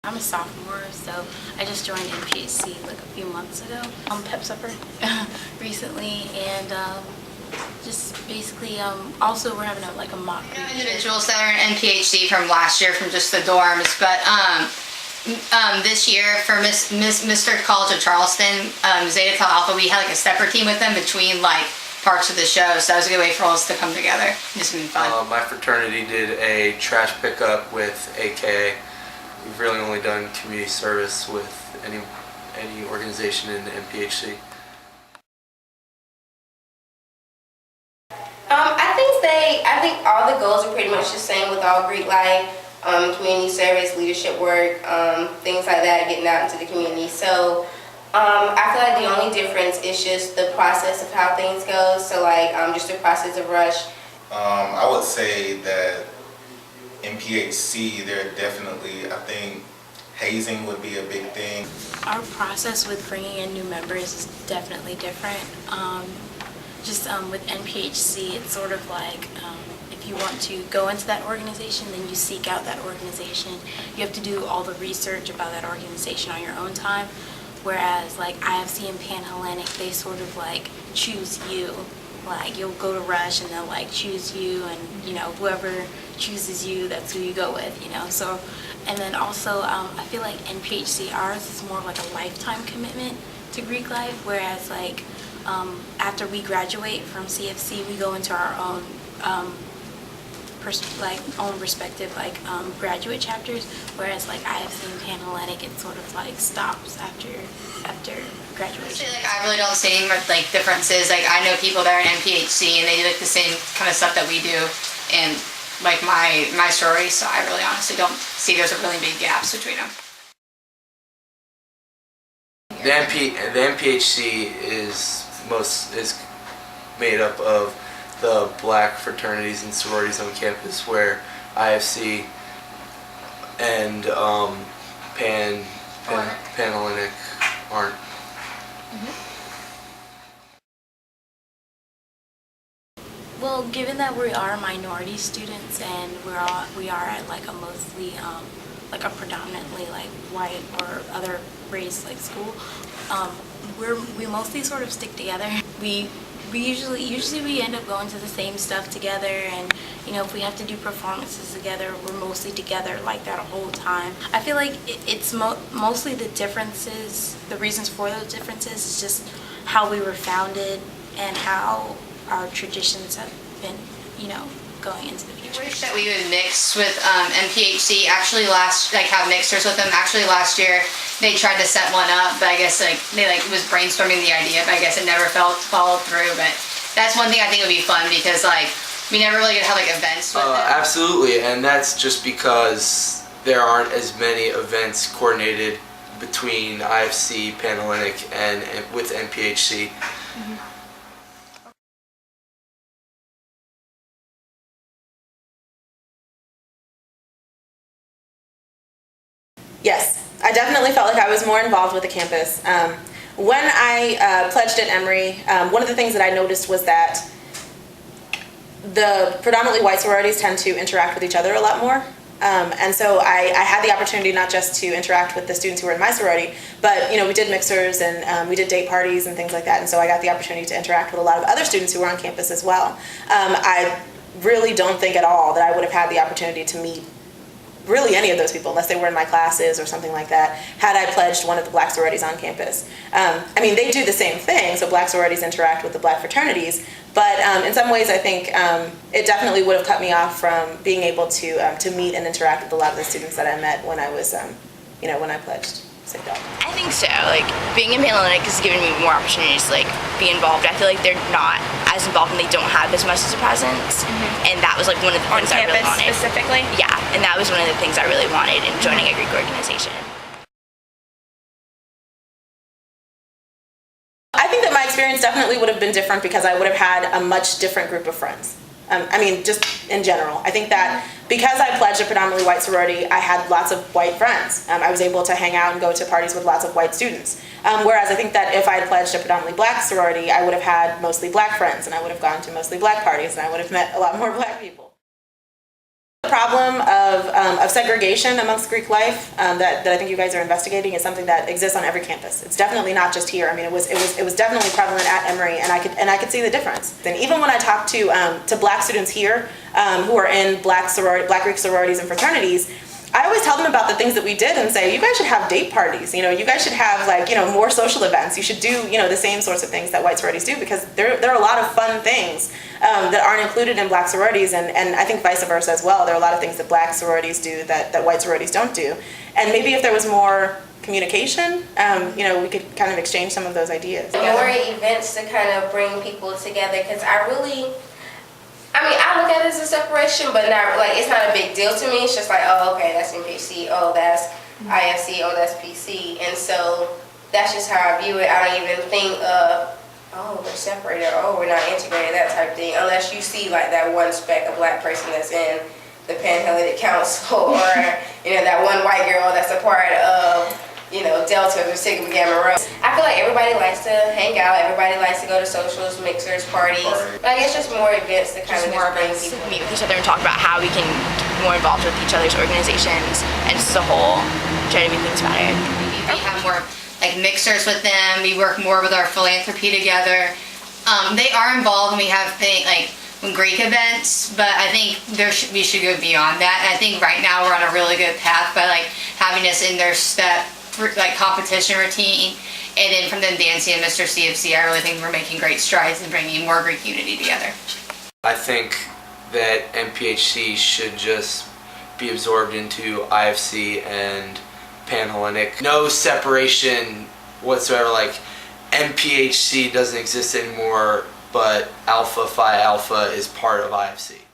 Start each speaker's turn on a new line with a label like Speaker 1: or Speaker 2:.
Speaker 1: I'm a sophomore, so I just joined NPHC like a few months ago. I'm pep supper recently, and just basically also we're having a mock.
Speaker 2: Individuals that are in NPHC from last year from just the dorms, but this year for Mr. College of Charleston, Zeta Tau Alpha, we had like a separate team with them between like parts of the show, so that was a good way for us to come together. It's been fun.
Speaker 3: My fraternity did a trash pickup with AKA. We've really only done community service with any organization in the NPHC.
Speaker 4: I think all the goals are pretty much the same with all Greek life, community service, leadership work, things like that, getting out into the community. So I feel like the only difference is just the process of how things go. So like just the process of rush.
Speaker 5: I would say that NPHC, there definitely, I think hazing would be a big thing.
Speaker 1: Our process with bringing in new members is definitely different. With NPHC, it's sort of like if you want to go into that organization, then you seek out that organization. You have to do all the research about that organization on your own time. Whereas like IFC and Pan-Hellenic, they sort of like choose you. Like you'll go to Rush and they'll like choose you, and whoever chooses you, that's who you go with. So, and then also I feel like NPHC, ours is more like a lifetime commitment to Greek life, whereas like after we graduate from CFC, we go into our own respective graduate chapters, whereas like IFC and Pan-Hellenic, it sort of like stops after graduation.
Speaker 2: I really don't see any like differences. Like I know people that are in NPHC and they do like the same kind of stuff that we do, and like my sorority, so I really honestly don't see there's a really big gaps between them.
Speaker 3: The NPHC is made up of the black fraternities and sororities on campus, where IFC and Pan-Hellenic aren't.
Speaker 1: Well, given that we are minority students and we are at like a mostly like a predominantly like white or other race like school, we mostly sort of stick together. We usually we end up going to the same stuff together, and if we have to do performances together, we're mostly together like that a whole time. I feel like it's mostly the differences, the reasons for those differences is just how we were founded and how our traditions have been, going into the future.
Speaker 2: I wish that we would mix with NPHC. Actually, have mixers with them. Actually, last year they tried to set one up, but I guess they was brainstorming the idea, but I guess it never followed through. But that's one thing I think would be fun, because we never really get to have events with them.
Speaker 3: Absolutely, and that's just because there aren't as many events coordinated between IFC, Pan-Hellenic, and with NPHC.
Speaker 1: Mm-hmm.
Speaker 6: Yes, I definitely felt like I was more involved with the campus. When I pledged at Emory, one of the things that I noticed was that the predominantly white sororities tend to interact with each other a lot more. And so I had the opportunity not just to interact with the students who were in my sorority, but we did mixers and we did date parties and things like that. And so I got the opportunity to interact with a lot of other students who were on campus as well. I really don't think at all that I would have had the opportunity to meet really any of those people unless they were in my classes or something like that, had I pledged one of the black sororities on campus. They do the same thing, so black sororities interact with the black fraternities, but in some ways I think it definitely would have cut me off from being able to meet and interact with a lot of the students that I met when I was, when I pledged.
Speaker 7: I think so. Being in Pan-Hellenic has given me more opportunities to be involved. I feel like they're not as involved and they don't have as much as a presence. Mm-hmm. And that was one of the things I really wanted.
Speaker 8: On campus specifically?
Speaker 7: Yeah, and that was one of the things I really wanted in joining a Greek organization.
Speaker 6: I think that my experience definitely would have been different because I would have had a much different group of friends. Just in general. I think that because I pledged a predominantly white sorority, I had lots of white friends. I was able to hang out and go to parties with lots of white students. Whereas I think that if I had pledged a predominantly black sorority, I would have had mostly black friends, and I would have gone to mostly black parties, and I would have met a lot more black people. The problem of segregation amongst Greek life that I think you guys are investigating is something that exists on every campus. It's definitely not just here. I mean, it was definitely prevalent at Emory, and I could see the difference. And even when I talk to Black students here who are in Black Greek sororities and fraternities, I always tell them about the things that we did and say, you guys should have date parties. You know, you guys should have more social events. You should do the same sorts of things that white sororities do, because there are a lot of fun things that aren't included in Black sororities, and I think vice versa as well. There are a lot of things that Black sororities do that white sororities don't do. And maybe if there was more communication, we could kind of exchange some of those ideas.
Speaker 4: More events to kind of bring people together, because I look at it as a separation, but not it's not a big deal to me. It's just like, oh, okay, that's NPHC, oh, that's IFC, oh, that's PC. And so that's just how I view it. I don't even think of, oh, we're separated, oh, we're not integrated, that type of thing, unless you see like that one speck of Black person that's in the Panhellenic Council, or that one white girl that's a part of Delta or Sigma Gamma Rho. I feel like everybody likes to hang out, everybody likes to go to socials, mixers, parties. But I guess just more events to kind of
Speaker 7: more
Speaker 4: bring
Speaker 7: events to
Speaker 4: people.
Speaker 7: meet with each other and talk about how we can be more involved with each other's organizations and just a whole try to make things better.
Speaker 2: We have more like mixers with them. We work more with our philanthropy together. They are involved, and we have Greek events, but I think we should go beyond that. And I think right now we're on a really good path by having us in their step competition routine, and then from them dancing in Mr. CFC. I really think we're making great strides in bringing more Greek unity together.
Speaker 3: I think that NPHC should just be absorbed into IFC and Panhellenic. No separation whatsoever. NPHC doesn't exist anymore, but Alpha Phi Alpha is part of IFC.